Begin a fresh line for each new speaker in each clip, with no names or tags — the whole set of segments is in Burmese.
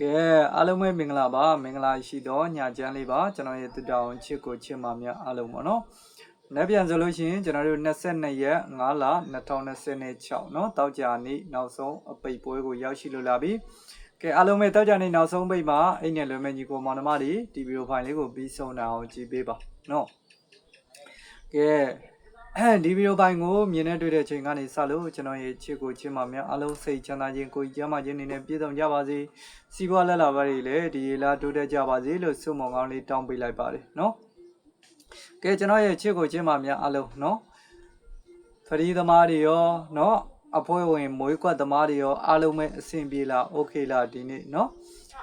ကဲအားလုံးပဲမင်္ဂလာပါမင်္ဂလာရှိတော့ညချမ်းလေးပါကျွန်တော်ရဲ့တူတောင်ချစ်ကိုချစ်မှများအားလုံးပေါ့နော်။နောက်ပြန်ဆိုလို့ရှိရင်ကျွန်တော်တို့22ရက်5လ2026เนาะတောက်ကြနေ့နောက်ဆုံးအပိတ်ပွဲကိုရောက်ရှိလို့လာပြီ။ကဲအားလုံးပဲတောက်ကြနေ့နောက်ဆုံးပိတ်မှာအိမ်နဲ့လွယ်မဲ့ညီကိုမောင်နှမတွေဒီဗီဒီယိုဖိုင်လေးကိုပြီးဆုံးအောင်ကြည့်ပေးပါเนาะ။ကဲဒီဗီဒီယိုပိုင်းကိုမြင်နေတွေ့တဲ့အချိန်ကနေစလို့ကျွန်တော်ရဲ့ချစ်ကိုချစ်မှများအားလုံးစိတ်ချမ်းသာခြင်းကိုကြမ်းမှခြင်းနေနဲ့ပြည့်စုံကြပါစေစီးပွားလက်လာပါတွေလည်းဒီလာတိုးတက်ကြပါစေလို့ဆုမွန်ကောင်းလေးတောင်းပေးလိုက်ပါတယ်နော်ကဲကျွန်တော်ရဲ့ချစ်ကိုချစ်မှများအားလုံးနော်ဖရီးသမားတွေရောနော်အဖွဲဝင်မွေးကွက်သမားတွေရောအားလုံးပဲအဆင်ပြေလားโอเคလားဒီနေ့နော်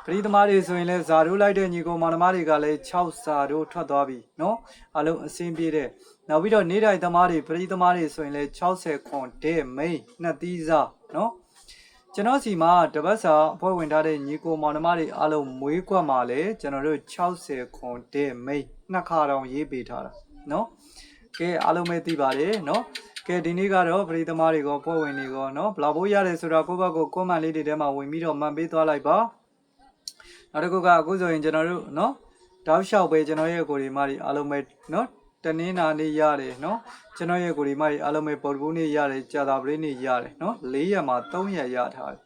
ပရိသမားတွေဆိုရင်လည်းဇာတို့လိုက်တဲ့ညီကောင်မောင်နှမတွေကလည်း6စာတို့ထွက်သွားပြီเนาะအားလုံးအဆင်ပြေတဲ့နောက်ပြီးတော့နေတိုင်းသမားတွေပရိသမားတွေဆိုရင်လည်း60ခွန်တဲ့မိန်နှစ်သီးစားเนาะကျွန်တော်စီမှာတပတ်စာအဖွဲ့ဝင်ထားတဲ့ညီကောင်မောင်နှမတွေအားလုံးမွေးကွက်မှာလည်းကျွန်တော်တို့60ခွန်တဲ့မိန်နှစ်ခါတောင်ရေးပေးထားတာเนาะကဲအားလုံးပဲသိပါတယ်เนาะကဲဒီနေ့ကတော့ပရိသမားတွေကဖွဲ့ဝင်တွေကเนาะဘလာဘိုးရတယ်ဆိုတော့ကိုယ့်ဘက်ကိုကွန်မန့်လေးတွေထဲမှာဝင်ပြီးတော့မှန်ပေးသွားလိုက်ပါနောက်တစ်ခုကအခုဆိုရင်ကျွန်တော်တို့เนาะတောက်လျှောက်ပဲကျွန်တော်ရဲ့ကိုရီမာတွေအားလုံးပဲเนาะတနင်္လာနေ့ရတယ်เนาะကျွန်တော်ရဲ့ကိုရီမာတွေအားလုံးပဲပေါ်တူနေ့ရတယ်ကြာတာပရိနေ့ရတယ်เนาะ4ရက်မှာ3ရက်ရထားတယ်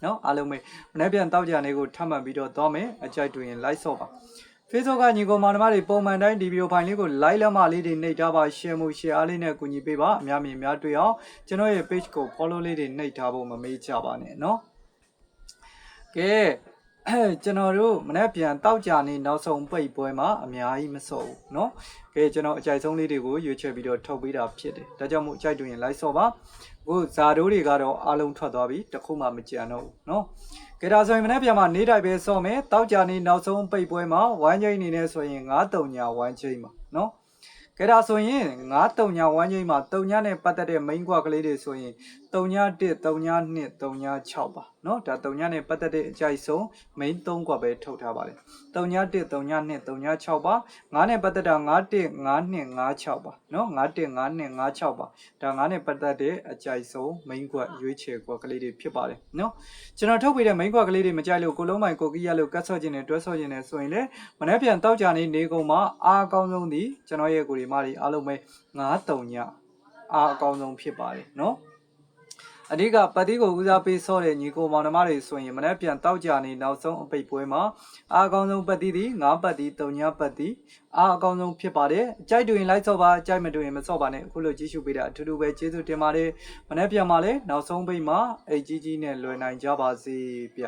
เนาะအားလုံးပဲမနေ့ပြန်တောက်ကြနေကိုထပ်မှန်ပြီးတော့သွားမယ်အကြိုက်တွေ့ရင် like ဆော့ပါ Facebook ကညီကောင်မောင်နှမတွေပုံမှန်တိုင်းဒီဗီဒီယိုဖိုင်လေးကို like လက်မလေးတွေနှိပ်ထားပါ share မှု share အားလေးနဲ့ကူညီပေးပါအများမြင်များတွေ့အောင်ကျွန်တော်ရဲ့ page ကို follow လေးတွေနှိပ်ထားဖို့မမေ့ကြပါနဲ့เนาะကဲကျွန်တော်တို့မနေ့ပြန်တောက်ကြနေနောက်ဆုံးပိတ်ပွဲမှာအများကြီးမစော့ဘူးเนาะကဲကျွန်တော်အကြိုက်ဆုံးလေးတွေကိုရွေးချယ်ပြီးတော့ထုတ်ပေးတာဖြစ်တယ်ဒါကြောင့်မို့အကြိုက်တွေ့ရင် like ဆော့ပါအခုဇာတိုးတွေကတော့အားလုံးထွက်သွားပြီတခုမှမကြံတော့ဘူးเนาะကဲဒါဆိုရင်မနေ့ပြန်မှာနေတိုင်းပဲစော့မယ်တောက်ကြနေနောက်ဆုံးပိတ်ပွဲမှာဝိုင်းချိန်နေနေဆိုရင်9-3ညာဝိုင်းချိန်မှာเนาะကဲဒါဆိုရင်9-3ညာဝိုင်းချိန်မှာ3ညနဲ့ပတ်သက်တဲ့ main ကွက်ကလေးတွေဆိုရင်3ည1 3ည2 3ည6ပါเนาะဒါ3ညနဲ့ပတ်သက်တဲ့အကြိုက်ဆုံး main 3ကွက်ပဲထုတ်ထားပါတယ်3ည1 3ည2 3ည6ပါ9နဲ့ပတ်သက်တာ9 1 9 2 9 6ပါเนาะ9 1 9 2 9 6ပါဒါ9နဲ့ပတ်သက်တဲ့အကြိုက်ဆုံး main ကွက်ရွေးချယ်ကွက်ကလေးတွေဖြစ်ပါတယ်เนาะကျွန်တော်ထုတ်ပေးတဲ့ main ကွက်ကလေးတွေမကြိုက်လို့ကိုလုံးမိုင်ကိုကြီးရလို့ကတ်ဆော့ခြင်းနဲ့တွဲဆော့ခြင်းနဲ့ဆိုရင်လေမနေ့ပြန်တောက်ကြနေနေကုန်မှာအားအကောင်းဆုံးဒီကျွန်တော်ရဲ့ကိုဒီမတွေအားလုံးပဲ9-3ညအားအကောင်းဆုံးဖြစ်ပါတယ်เนาะအဓိကပတ်တိကိုဦးစားပေးဆော့တဲ့ညီကိုမောင်နှမတွေဆိုရင်မနေ့ပြန်တောက်ကြနေနောက်ဆုံးအပိတ်ပွဲမှာအားအကောင်းဆုံးပတ်တိသည်9ပတ်တိ3ညပတ်တိအားအကောင်းဆုံးဖြစ်ပါတယ်အကြိုက်တွေ့ရင်လိုက်ဆော့ပါအကြိုက်မတွေ့ရင်မဆော့ပါနဲ့အခုလိုကြည့်ရှုပေးတာအထူးတူပဲကျေးဇူးတင်ပါတယ်မနေ့ပြန်မှာလည်းနောက်ဆုံးပိတ်မှာအိတ်ကြီးကြီးနဲ့လွယ်နိုင်ကြပါစေဗျ